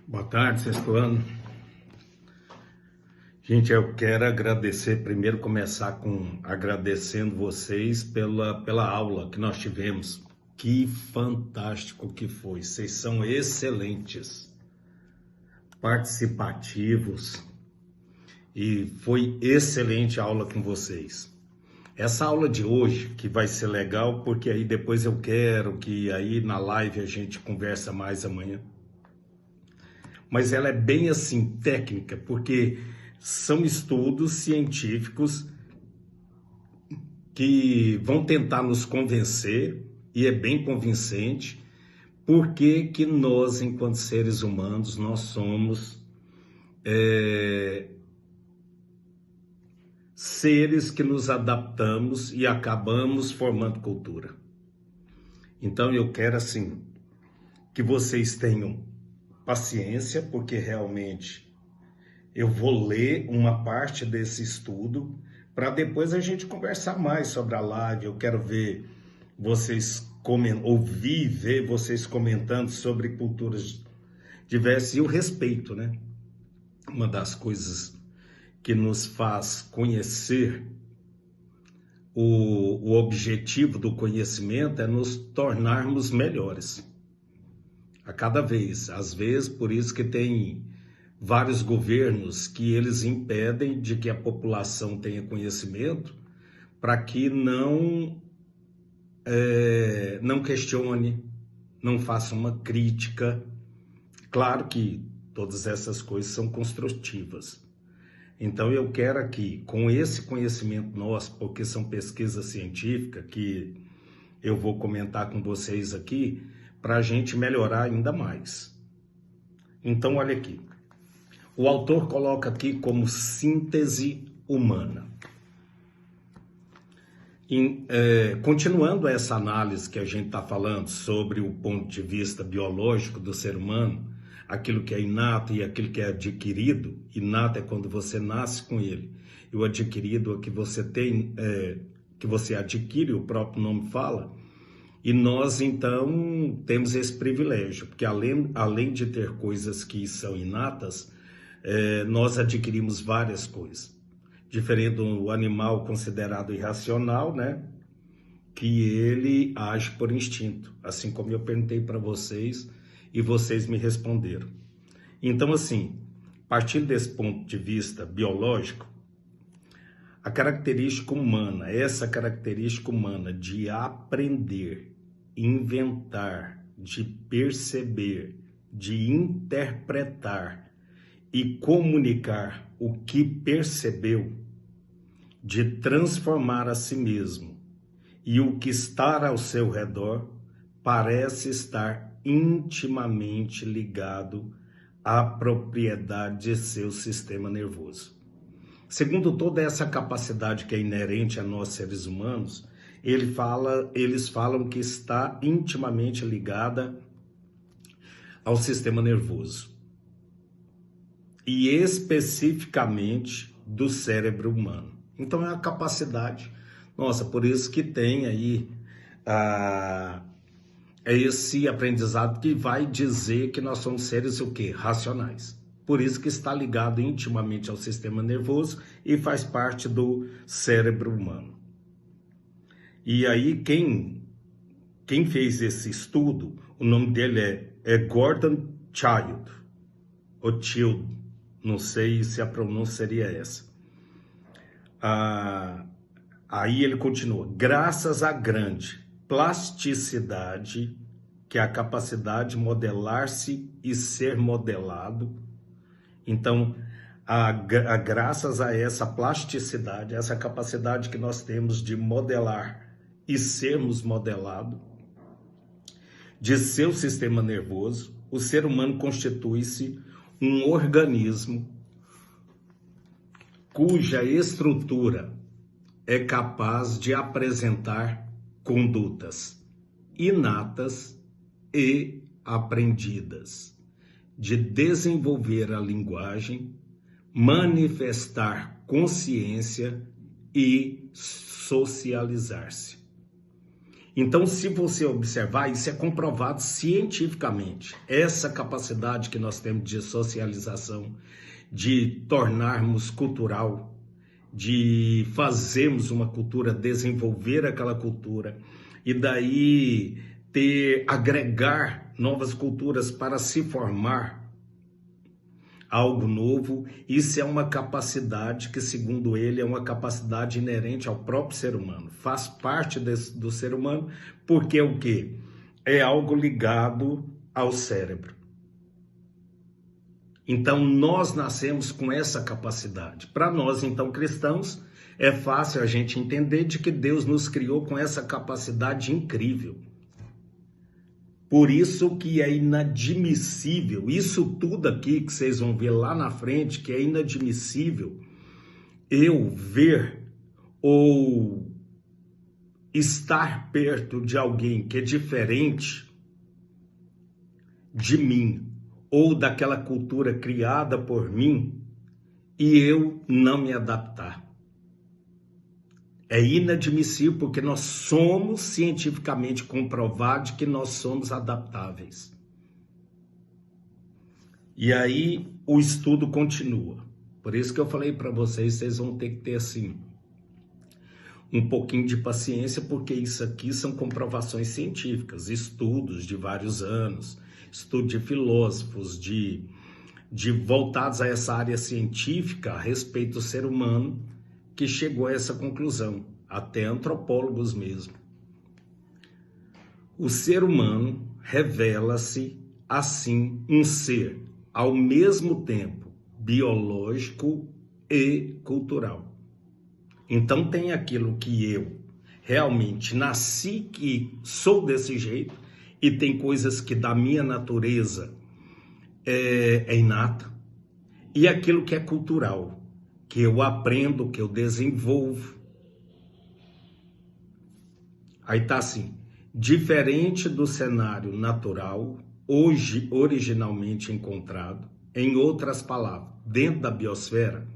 Boa tarde, sexto ano. Gente, eu quero agradecer, primeiro começar agradecendo vocês pela aula que nós tivemos. Que fantástico que foi, vocês são excelentes, participativos e foi excelente a aula com vocês. Essa aula de hoje, que vai ser legal, porque aí depois eu quero que aí na live a gente conversa mais amanhã. Mas ela é bem assim, técnica, porque são estudos científicos que vão tentar nos convencer, e é bem convincente, porque que nós, enquanto seres humanos, nós somos seres que nos adaptamos e acabamos formando cultura. Então eu quero assim, que vocês tenham paciência, porque realmente eu vou ler uma parte desse estudo para depois a gente conversar mais sobre a live. Eu quero ver vocês ver vocês comentando sobre culturas diversas e o respeito, né? Uma das coisas que nos faz conhecer o objetivo do conhecimento é nos tornarmos melhores a cada vez. Às vezes, por isso que tem vários governos que eles impedem de que a população tenha conhecimento, para que não questione, não faça uma crítica. Claro que todas essas coisas são construtivas. Então eu quero aqui, com esse conhecimento nosso, porque são pesquisas científicas que eu vou comentar com vocês aqui, para a gente melhorar ainda mais. Então, olha aqui. O autor coloca aqui como síntese humana. Continuando essa análise que a gente está falando sobre o ponto de vista biológico do ser humano, aquilo que é inato e aquilo que é adquirido. Inato é quando você nasce com ele, e o adquirido é que você tem, que você adquire, o próprio nome fala. E nós, então, temos esse privilégio, porque além de ter coisas que são inatas, nós adquirimos várias coisas. Diferente do animal considerado irracional, né? Que ele age por instinto, assim como eu perguntei para vocês e vocês me responderam. Então, assim, partindo desse ponto de vista biológico, a característica humana, essa característica humana de aprender, inventar, de perceber, de interpretar e comunicar o que percebeu, de transformar a si mesmo e o que está ao seu redor, parece estar intimamente ligado à propriedade de seu sistema nervoso. Segundo toda essa capacidade que é inerente a nós seres humanos, eles falam que está intimamente ligada ao sistema nervoso. E especificamente do cérebro humano. Então é a capacidade nossa, por isso que tem aí esse aprendizado que vai dizer que nós somos seres o quê? Racionais. Por isso que está ligado intimamente ao sistema nervoso e faz parte do cérebro humano. E aí quem fez esse estudo, o nome dele é Gordon Childe, ou Childe, não sei se a pronúncia seria essa. Aí ele continua, graças à grande plasticidade, que é a capacidade de modelar-se e ser modelado. Então, graças a essa plasticidade, essa capacidade que nós temos de modelar e sermos modelados, de seu sistema nervoso, o ser humano constitui-se um organismo cuja estrutura é capaz de apresentar condutas inatas e aprendidas, de desenvolver a linguagem, manifestar consciência e socializar-se. Então, se você observar, isso é comprovado cientificamente. Essa capacidade que nós temos de socialização, de tornarmos cultural, de fazermos uma cultura, desenvolver aquela cultura, e daí agregar novas culturas para se formar algo novo, isso é uma capacidade que, segundo ele, é uma capacidade inerente ao próprio ser humano. Faz parte do ser humano, porque é o quê? É algo ligado ao cérebro. Então, nós nascemos com essa capacidade. Para nós, então, cristãos, é fácil a gente entender de que Deus nos criou com essa capacidade incrível. Por isso que é inadmissível, isso tudo aqui que vocês vão ver lá na frente, que é inadmissível eu ver ou estar perto de alguém que é diferente de mim ou daquela cultura criada por mim e eu não me adaptar. É inadmissível porque nós somos cientificamente comprovados que nós somos adaptáveis. E aí o estudo continua. Por isso que eu falei para vocês, vocês vão ter que ter assim um pouquinho de paciência, porque isso aqui são comprovações científicas, estudos de vários anos, estudos de filósofos, de voltados a essa área científica a respeito do ser humano, que chegou a essa conclusão, até antropólogos mesmo. O ser humano revela-se, assim, um ser, ao mesmo tempo, biológico e cultural. Então tem aquilo que eu realmente nasci, que sou desse jeito, e tem coisas que da minha natureza é inata, e aquilo que é cultural, que eu aprendo, que eu desenvolvo. Aí tá assim, diferente do cenário natural, hoje originalmente encontrado, em outras palavras, dentro da biosfera,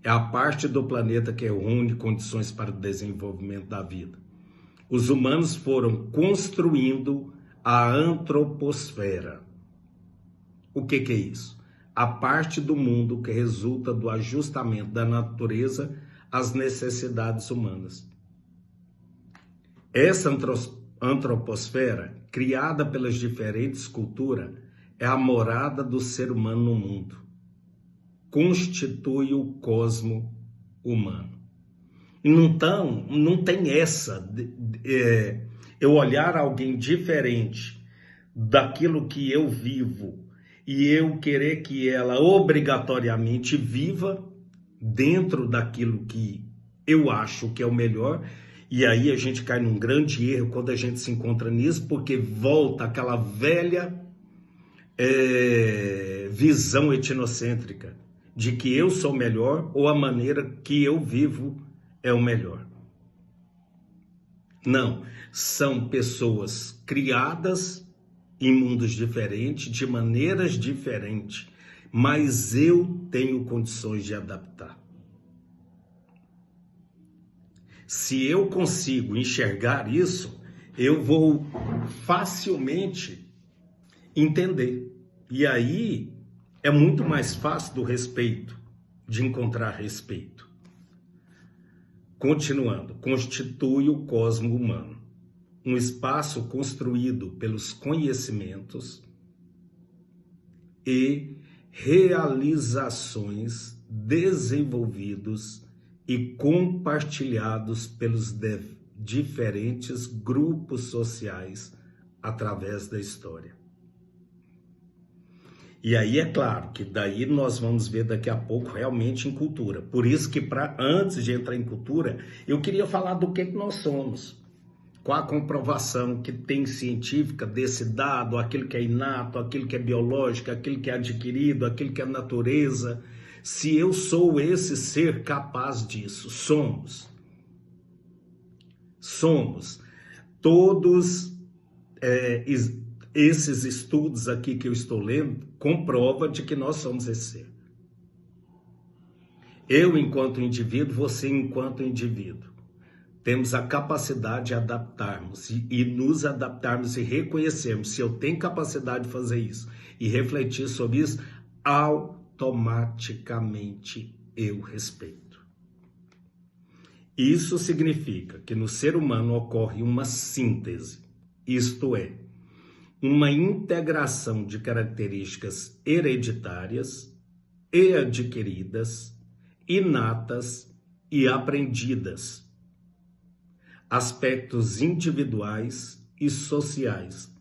é a parte do planeta que reúne condições para o desenvolvimento da vida. Os humanos foram construindo a antroposfera. O que é isso? A parte do mundo que resulta do ajustamento da natureza às necessidades humanas. Essa antroposfera, criada pelas diferentes culturas, é a morada do ser humano no mundo. Constitui o cosmo humano. Então, não tem essa, eu olhar alguém diferente daquilo que eu vivo e eu querer que ela obrigatoriamente viva dentro daquilo que eu acho que é o melhor, e aí a gente cai num grande erro quando a gente se encontra nisso, porque volta aquela velha visão etnocêntrica de que eu sou melhor ou a maneira que eu vivo é o melhor. Não, são pessoas criadas em mundos diferentes, de maneiras diferentes, mas eu tenho condições de adaptar. Se eu consigo enxergar isso, eu vou facilmente entender. E aí é muito mais fácil do respeito, de encontrar respeito. Continuando, constitui o cosmo humano, um espaço construído pelos conhecimentos e realizações desenvolvidos e compartilhados pelos diferentes grupos sociais através da história. E aí é claro que daí nós vamos ver daqui a pouco realmente em cultura. Por isso que antes de entrar em cultura, eu queria falar do que nós somos. Qual a comprovação que tem científica desse dado, aquilo que é inato, aquilo que é biológico, aquilo que é adquirido, aquilo que é natureza. Se eu sou esse ser capaz disso, somos. Somos. Todos esses estudos aqui que eu estou lendo comprovam de que nós somos esse ser. Eu enquanto indivíduo, você enquanto indivíduo. temos a capacidade de adaptarmos e nos adaptarmos e reconhecermos se eu tenho capacidade de fazer isso e refletir sobre isso, automaticamente eu respeito. Isso significa que no ser humano ocorre uma síntese, isto é, uma integração de características hereditárias e adquiridas, inatas e aprendidas, aspectos individuais e sociais,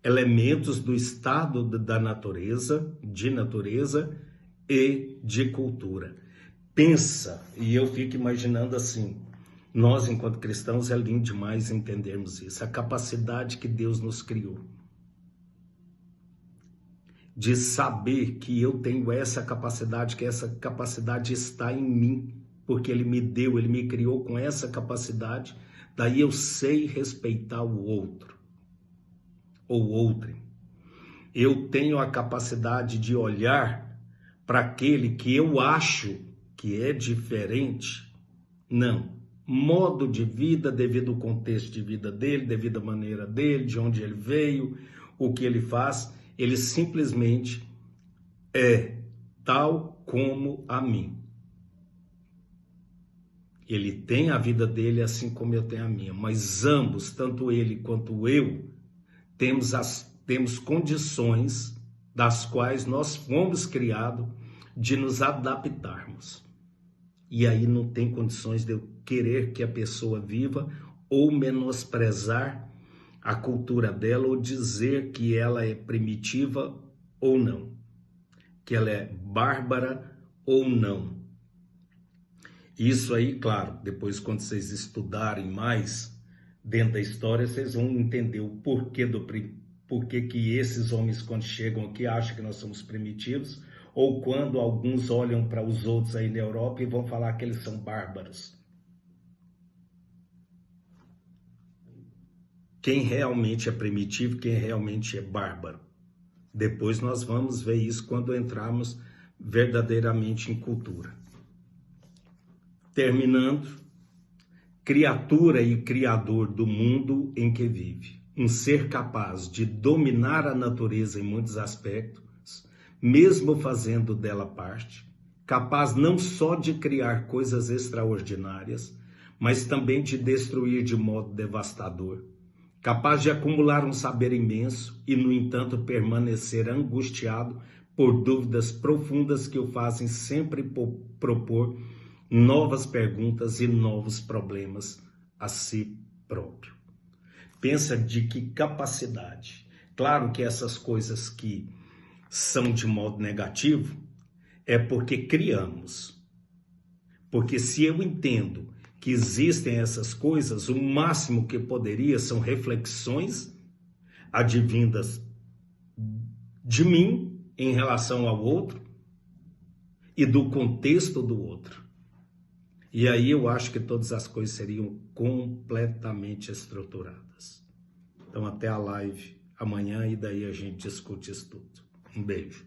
elementos do estado de natureza e de cultura. Pensa, e eu fico imaginando assim, nós enquanto cristãos é lindo demais entendermos isso, a capacidade que Deus nos criou, de saber que eu tenho essa capacidade, que essa capacidade está em mim, porque Ele me deu, Ele me criou com essa capacidade, daí eu sei respeitar o outro, ou outrem. Eu tenho a capacidade de olhar para aquele que eu acho que é diferente, não. Modo de vida, devido ao contexto de vida dele, devido à maneira dele, de onde ele veio, o que ele faz, ele simplesmente é tal como a mim. Ele tem a vida dele assim como eu tenho a minha, mas ambos, tanto ele quanto eu, temos condições das quais nós fomos criados de nos adaptarmos. E aí não tem condições de eu querer que a pessoa viva ou menosprezar a cultura dela ou dizer que ela é primitiva ou não, que ela é bárbara ou não. Isso aí, claro, depois quando vocês estudarem mais dentro da história, vocês vão entender o porquê que esses homens quando chegam aqui acham que nós somos primitivos, ou quando alguns olham para os outros aí na Europa e vão falar que eles são bárbaros. Quem realmente é primitivo, quem realmente é bárbaro. Depois nós vamos ver isso quando entrarmos verdadeiramente em cultura. Terminando, criatura e criador do mundo em que vive. Um ser capaz de dominar a natureza em muitos aspectos, mesmo fazendo dela parte, capaz não só de criar coisas extraordinárias, mas também de destruir de modo devastador, capaz de acumular um saber imenso e, no entanto, permanecer angustiado por dúvidas profundas que o fazem sempre propor novas perguntas e novos problemas a si próprio. Pensa de que capacidade. Claro que essas coisas que são de modo negativo, é porque criamos. Porque se eu entendo que existem essas coisas, o máximo que poderia são reflexões advindas de mim em relação ao outro e do contexto do outro. E aí eu acho que todas as coisas seriam completamente estruturadas. Então até a live amanhã e daí a gente discute isso tudo. Um beijo.